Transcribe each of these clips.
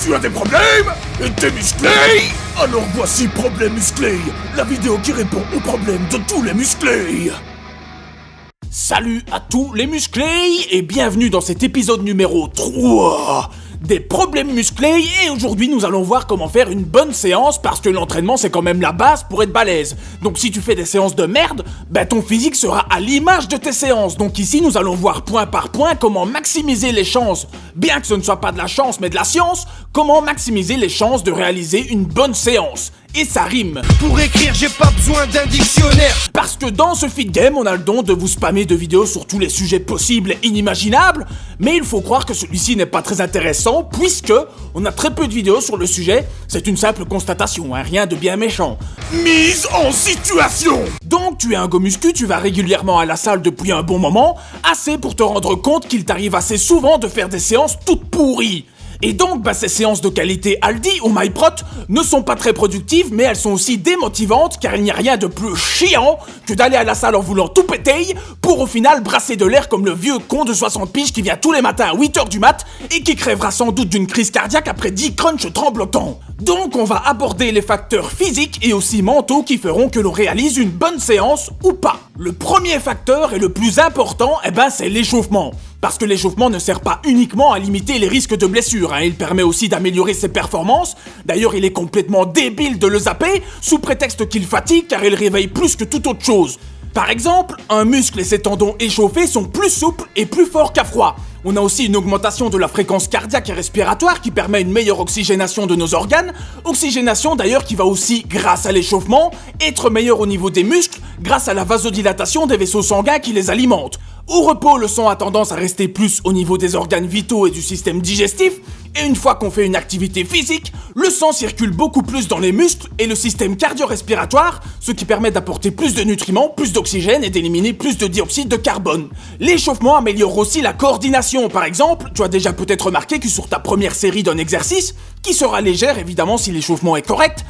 Tu as des problèmes? Et t'es musclé? Alors voici Problème Musclé, la vidéo qui répond aux problèmes de tous les musclés. Salut à tous les musclés et bienvenue dans cet épisode numéro 3 des problèmes musclés. Et aujourd'hui nous allons voir comment faire une bonne séance, parce que l'entraînement c'est quand même la base pour être balèze. Donc si tu fais des séances de merde, ton physique sera à l'image de tes séances. Donc ici nous allons voir point par point comment maximiser les chances, bien que ce ne soit pas de la chance mais de la science, comment maximiser les chances de réaliser une bonne séance. Et ça rime. Pour écrire, j'ai pas besoin d'un dictionnaire. Parce que dans ce feed game, on a le don de vous spammer de vidéos sur tous les sujets possibles et inimaginables, mais il faut croire que celui-ci n'est pas très intéressant, puisque on a très peu de vidéos sur le sujet. C'est une simple constatation, rien de bien méchant. Mise en situation. Donc tu es un go muscu, tu vas régulièrement à la salle depuis un bon moment, assez pour te rendre compte qu'il t'arrive assez souvent de faire des séances toutes pourries. Et donc, ces séances de qualité Aldi ou MyProt ne sont pas très productives, mais elles sont aussi démotivantes, car il n'y a rien de plus chiant que d'aller à la salle en voulant tout péter, pour au final brasser de l'air comme le vieux con de 60 piges qui vient tous les matins à 8h du mat, et qui crèvera sans doute d'une crise cardiaque après 10 crunchs tremblotants. Donc on va aborder les facteurs physiques et aussi mentaux qui feront que l'on réalise une bonne séance ou pas. Le premier facteur et le plus important, c'est l'échauffement. Parce que l'échauffement ne sert pas uniquement à limiter les risques de blessures, il permet aussi d'améliorer ses performances. D'ailleurs, il est complètement débile de le zapper, sous prétexte qu'il fatigue car il réveille plus que toute autre chose. Par exemple, un muscle et ses tendons échauffés sont plus souples et plus forts qu'à froid. On a aussi une augmentation de la fréquence cardiaque et respiratoire qui permet une meilleure oxygénation de nos organes. Oxygénation d'ailleurs qui va aussi, grâce à l'échauffement, être meilleure au niveau des muscles grâce à la vasodilatation des vaisseaux sanguins qui les alimentent. Au repos, le sang a tendance à rester plus au niveau des organes vitaux et du système digestif. Et une fois qu'on fait une activité physique, le sang circule beaucoup plus dans les muscles et le système cardio-respiratoire, ce qui permet d'apporter plus de nutriments, plus d'oxygène et d'éliminer plus de dioxyde de carbone. L'échauffement améliore aussi la coordination. Par exemple, tu as déjà peut-être remarqué que sur ta première série d'un exercice, qui sera légère évidemment si l'échauffement est correct,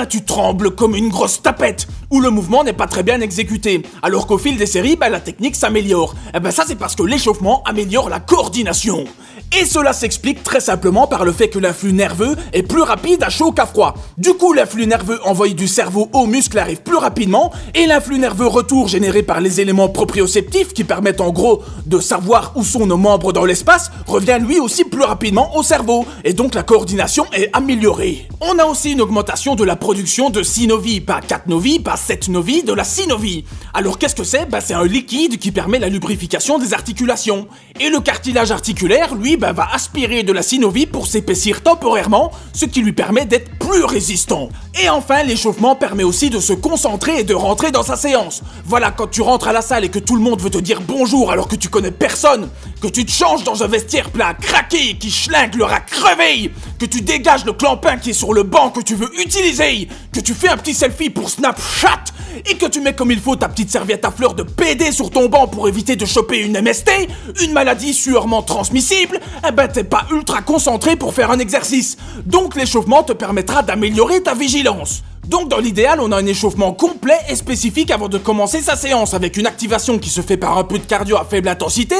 tu trembles comme une grosse tapette, où le mouvement n'est pas très bien exécuté, alors qu'au fil des séries, la technique s'améliore. Ça c'est parce que l'échauffement améliore la coordination. Et cela s'explique très simplement par le fait que l'influx nerveux est plus rapide à chaud qu'à froid. Du coup, l'influx nerveux envoyé du cerveau aux muscles arrive plus rapidement, et l'influx nerveux retour généré par les éléments proprioceptifs qui permettent en gros de savoir où sont nos membres dans l'espace revient lui aussi plus rapidement au cerveau, et donc la coordination est améliorée. On a aussi une augmentation de la production de synovie, pas 4 novies, pas 7 novies, de la synovie. Alors qu'est-ce que c'est? C'est un liquide qui permet la lubrification des articulations. Et le cartilage articulaire, lui, va aspirer de la synovie pour s'épaissir temporairement, ce qui lui permet d'être plus résistant. Et enfin, l'échauffement permet aussi de se concentrer et de rentrer dans sa séance. Voilà, quand tu rentres à la salle et que tout le monde veut te dire bonjour alors que tu connais personne, que tu te changes dans un vestiaire plein à craquer, qui schlingue le rat crevé, que tu dégages le clampin qui est sur le banc que tu veux utiliser, que tu fais un petit selfie pour Snapchat, et que tu mets comme il faut ta petite serviette à fleurs de PD sur ton banc pour éviter de choper une MST, une maladie sûrement transmissible, t'es pas ultra concentré pour faire un exercice. Donc l'échauffement te permettra d'améliorer ta vigilance. Donc dans l'idéal, on a un échauffement complet et spécifique avant de commencer sa séance, avec une activation qui se fait par un peu de cardio à faible intensité,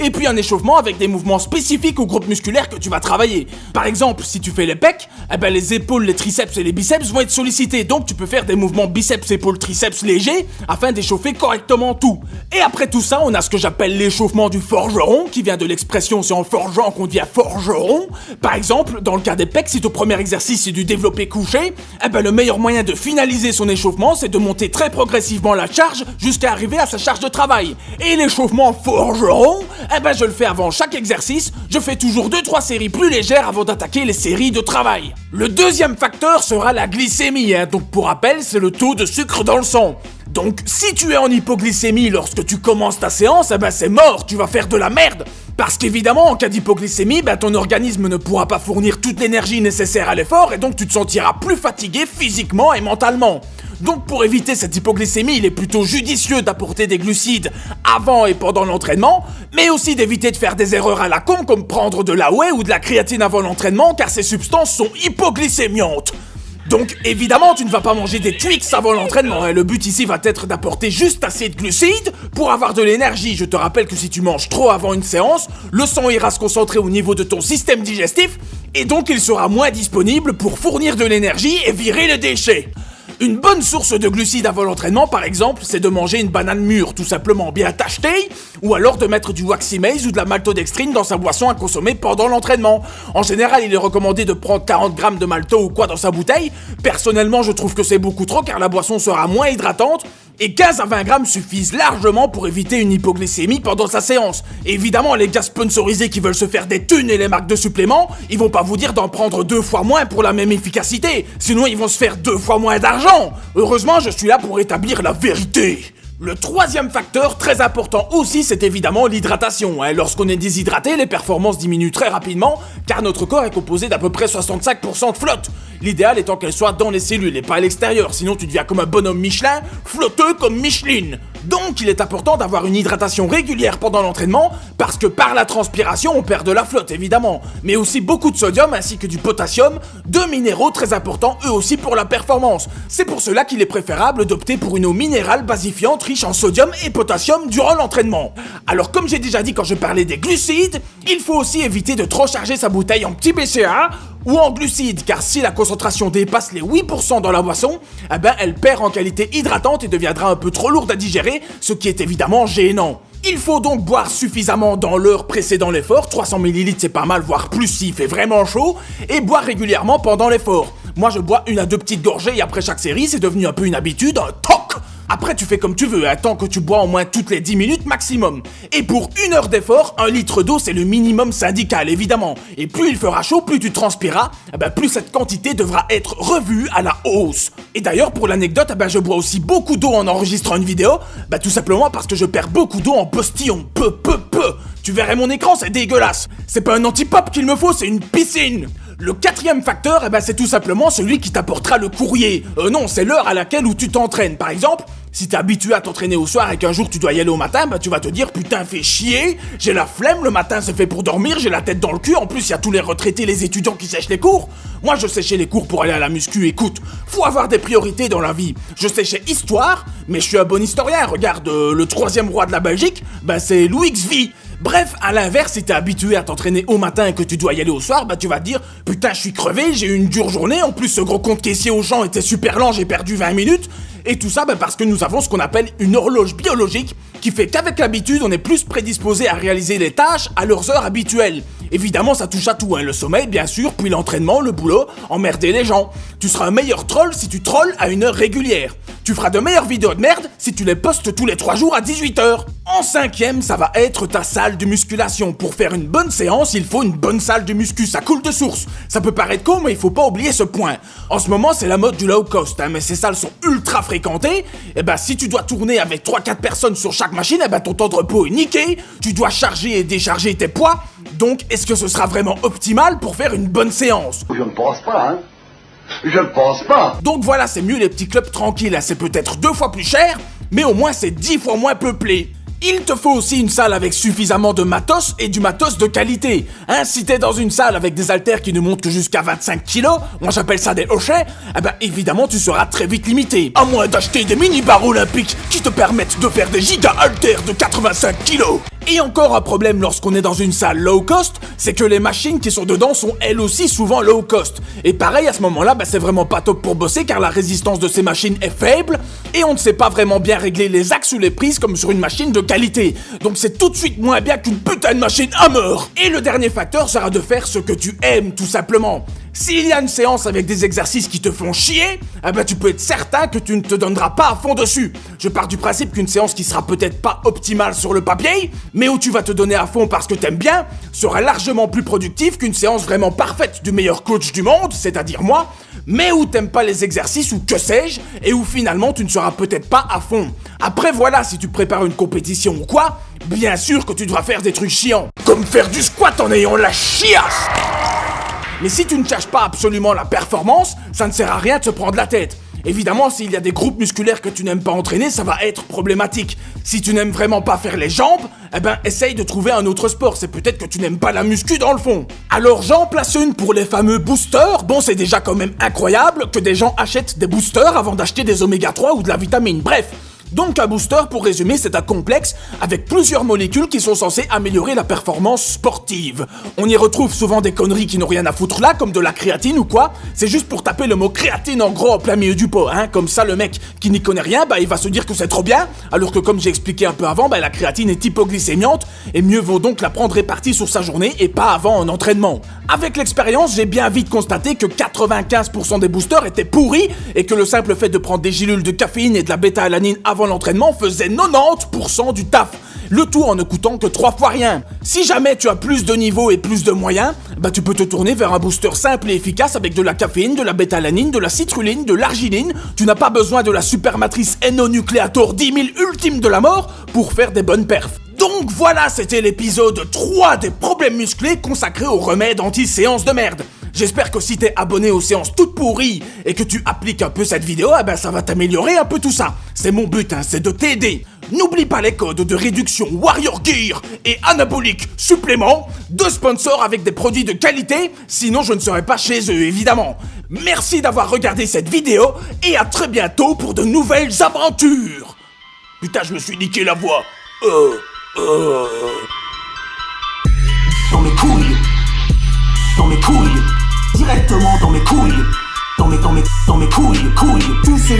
et puis un échauffement avec des mouvements spécifiques au groupe musculaire que tu vas travailler. Par exemple, si tu fais les pecs, les épaules, les triceps et les biceps vont être sollicités, donc tu peux faire des mouvements biceps, épaules, triceps légers, afin d'échauffer correctement tout. Et après tout ça, on a ce que j'appelle l'échauffement du forgeron, qui vient de l'expression c'est en forgeant qu'on devient forgeron. Par exemple, dans le cas des pecs, si ton premier exercice c'est du développé couché, le meilleur moyen de finaliser son échauffement, c'est de monter très progressivement la charge jusqu'à arriver à sa charge de travail. Et l'échauffement forgeron, je le fais avant chaque exercice, je fais toujours 2-3 séries plus légères avant d'attaquer les séries de travail. Le deuxième facteur sera la glycémie, donc pour rappel, c'est le taux de sucre dans le sang. Donc si tu es en hypoglycémie lorsque tu commences ta séance, c'est mort, tu vas faire de la merde. Parce qu'évidemment, en cas d'hypoglycémie, ton organisme ne pourra pas fournir toute l'énergie nécessaire à l'effort et donc tu te sentiras plus fatigué physiquement et mentalement. Donc pour éviter cette hypoglycémie, il est plutôt judicieux d'apporter des glucides avant et pendant l'entraînement, mais aussi d'éviter de faire des erreurs à la con comme prendre de la whey ou de la créatine avant l'entraînement car ces substances sont hypoglycémiantes. Donc évidemment tu ne vas pas manger des Twix avant l'entraînement, le but ici va être d'apporter juste assez de glucides pour avoir de l'énergie. Je te rappelle que si tu manges trop avant une séance, le sang ira se concentrer au niveau de ton système digestif et donc il sera moins disponible pour fournir de l'énergie et virer les déchets. Une bonne source de glucides avant l'entraînement, par exemple, c'est de manger une banane mûre, tout simplement bien tachetée, ou alors de mettre du waxy maize ou de la maltodextrine dans sa boisson à consommer pendant l'entraînement. En général, il est recommandé de prendre 40 grammes de malto ou quoi dans sa bouteille. Personnellement, je trouve que c'est beaucoup trop car la boisson sera moins hydratante, et 15 à 20 grammes suffisent largement pour éviter une hypoglycémie pendant sa séance. Et évidemment, les gars sponsorisés qui veulent se faire des thunes et les marques de suppléments, ils vont pas vous dire d'en prendre 2 fois moins pour la même efficacité, sinon ils vont se faire 2 fois moins d'argent. Heureusement, je suis là pour établir la vérité. Le troisième facteur très important aussi, c'est évidemment l'hydratation. Lorsqu'on est déshydraté, les performances diminuent très rapidement, car notre corps est composé d'à peu près 65% de flotte. L'idéal étant qu'elle soit dans les cellules et pas à l'extérieur, sinon tu deviens comme un bonhomme Michelin, flotteux comme Micheline. Donc il est important d'avoir une hydratation régulière pendant l'entraînement, parce que par la transpiration on perd de la flotte évidemment, mais aussi beaucoup de sodium ainsi que du potassium, deux minéraux très importants eux aussi pour la performance. C'est pour cela qu'il est préférable d'opter pour une eau minérale basifiante riche en sodium et potassium durant l'entraînement. Alors comme j'ai déjà dit quand je parlais des glucides, il faut aussi éviter de trop charger sa bouteille en petits BCA ou en glucides, car si la concentration dépasse les 8% dans la boisson, eh ben elle perd en qualité hydratante et deviendra un peu trop lourde à digérer, ce qui est évidemment gênant. Il faut donc boire suffisamment dans l'heure précédant l'effort, 300 ml c'est pas mal, voire plus s'il fait vraiment chaud, et boire régulièrement pendant l'effort. Moi je bois 1 à 2 petites gorgées après chaque série, c'est devenu un peu une habitude, un toc. Après tu fais comme tu veux, tant que tu bois au moins toutes les 10 minutes maximum. Et pour 1 heure d'effort, 1 litre d'eau c'est le minimum syndical évidemment. Et plus il fera chaud, plus tu transpireras, plus cette quantité devra être revue à la hausse. Et d'ailleurs pour l'anecdote, je bois aussi beaucoup d'eau en enregistrant une vidéo, tout simplement parce que je perds beaucoup d'eau en postillon, peu. Tu verrais mon écran, c'est dégueulasse. C'est pas un anti-pop qu'il me faut, c'est une piscine. Le quatrième facteur, c'est tout simplement celui qui t'apportera le courrier. Non, c'est l'heure à laquelle où tu t'entraînes. Par exemple, si t'es habitué à t'entraîner au soir et qu'un jour tu dois y aller au matin, tu vas te dire putain fais chier, j'ai la flemme, le matin c'est fait pour dormir, j'ai la tête dans le cul, en plus il y a tous les retraités, les étudiants qui sèchent les cours. Moi je séchais les cours pour aller à la muscu, écoute, faut avoir des priorités dans la vie. Je séchais histoire, mais je suis un bon historien, regarde, le 3e roi de la Belgique, c'est Louis XV. Bref, à l'inverse, si t'es habitué à t'entraîner au matin et que tu dois y aller au soir, tu vas te dire « Putain, je suis crevé, j'ai eu une dure journée, en plus ce gros compte caissier au champ était super lent, j'ai perdu 20 minutes. » Et tout ça parce que nous avons ce qu'on appelle une horloge biologique qui fait qu'avec l'habitude, on est plus prédisposé à réaliser les tâches à leurs heures habituelles. Évidemment, ça touche à tout, le sommeil bien sûr, puis l'entraînement, le boulot, emmerder les gens. Tu seras un meilleur troll si tu trolls à une heure régulière. Tu feras de meilleures vidéos de merde si tu les postes tous les 3 jours à 18h. En 5e, ça va être ta salle de musculation. Pour faire une bonne séance, il faut une bonne salle de muscu, ça coule de source. Ça peut paraître con, mais il faut pas oublier ce point. En ce moment, c'est la mode du low cost, mais ces salles sont ultra fréquentées. Et si tu dois tourner avec 3-4 personnes sur chaque machine, ton temps de repos est niqué. Tu dois charger et décharger tes poids. Donc, est-ce que ce sera vraiment optimal pour faire une bonne séance? Je ne pense pas, Je ne pense pas. Donc voilà, c'est mieux les petits clubs tranquilles, c'est peut-être 2 fois plus cher, mais au moins c'est 10 fois moins peuplé. Il te faut aussi une salle avec suffisamment de matos et du matos de qualité. Si t'es dans une salle avec des haltères qui ne montent que jusqu'à 25 kg, moi j'appelle ça des hochets, évidemment tu seras très vite limité. À moins d'acheter des mini-barres olympiques qui te permettent de faire des giga haltères de 85 kg. Et encore un problème lorsqu'on est dans une salle low cost, c'est que les machines qui sont dedans sont elles aussi souvent low cost. Et pareil à ce moment-là, c'est vraiment pas top pour bosser car la résistance de ces machines est faible et on ne sait pas vraiment bien régler les axes ou les prises comme sur une machine de qualité. Donc c'est tout de suite moins bien qu'une putain de machine Hammer. Et le dernier facteur sera de faire ce que tu aimes tout simplement. S'il y a une séance avec des exercices qui te font chier, tu peux être certain que tu ne te donneras pas à fond dessus. Je pars du principe qu'une séance qui sera peut-être pas optimale sur le papier, mais où tu vas te donner à fond parce que t'aimes bien, sera largement plus productive qu'une séance vraiment parfaite du meilleur coach du monde, c'est-à-dire moi, mais où t'aimes pas les exercices ou que sais-je, et où finalement tu ne seras peut-être pas à fond. Après voilà, si tu prépares une compétition ou quoi, bien sûr que tu devras faire des trucs chiants, comme faire du squat en ayant la chiasse. Mais si tu ne cherches pas absolument la performance, ça ne sert à rien de se prendre la tête. Évidemment, s'il y a des groupes musculaires que tu n'aimes pas entraîner, ça va être problématique. Si tu n'aimes vraiment pas faire les jambes, essaye de trouver un autre sport. C'est peut-être que tu n'aimes pas la muscu dans le fond. Alors j'en place une pour les fameux boosters. Bon, c'est déjà quand même incroyable que des gens achètent des boosters avant d'acheter des oméga 3 ou de la vitamine. Bref, Donc un booster, pour résumer, c'est un complexe avec plusieurs molécules qui sont censées améliorer la performance sportive. On y retrouve souvent des conneries qui n'ont rien à foutre là, comme de la créatine ou quoi. C'est juste pour taper le mot créatine en gros en plein milieu du pot, hein. Comme ça, le mec qui n'y connaît rien, il va se dire que c'est trop bien, alors que comme j'ai expliqué un peu avant, la créatine est hypoglycémiante, et mieux vaut donc la prendre répartie sur sa journée et pas avant un entraînement. Avec l'expérience, j'ai bien vite constaté que 95% des boosters étaient pourris, et que le simple fait de prendre des gélules de caféine et de la bêta-alanine avant l'entraînement faisait 90% du taf. Le tout en ne coûtant que 3 fois rien. Si jamais tu as plus de niveau et plus de moyens, tu peux te tourner vers un booster simple et efficace avec de la caféine, de la bêta-alanine, de la citruline, de l'arginine. Tu n'as pas besoin de la super matrice NO-Nucleator 10 000 ultime de la mort pour faire des bonnes perfs. Donc voilà, c'était l'épisode 3 des problèmes musclés consacré aux remèdes anti-séances de merde. J'espère que si t'es abonné aux séances toutes pourries et que tu appliques un peu cette vidéo, ça va t'améliorer un peu tout ça. C'est mon but, c'est de t'aider. N'oublie pas les codes de réduction Warrior Gear et Anabolique Supplément, 2 sponsors avec des produits de qualité, sinon je ne serai pas chez eux évidemment. Merci d'avoir regardé cette vidéo et à très bientôt pour de nouvelles aventures. Putain, je me suis niqué la voix. Dans mes couilles. Dans mes couilles. Directement dans mes couilles. Dans mes couilles. Tu sais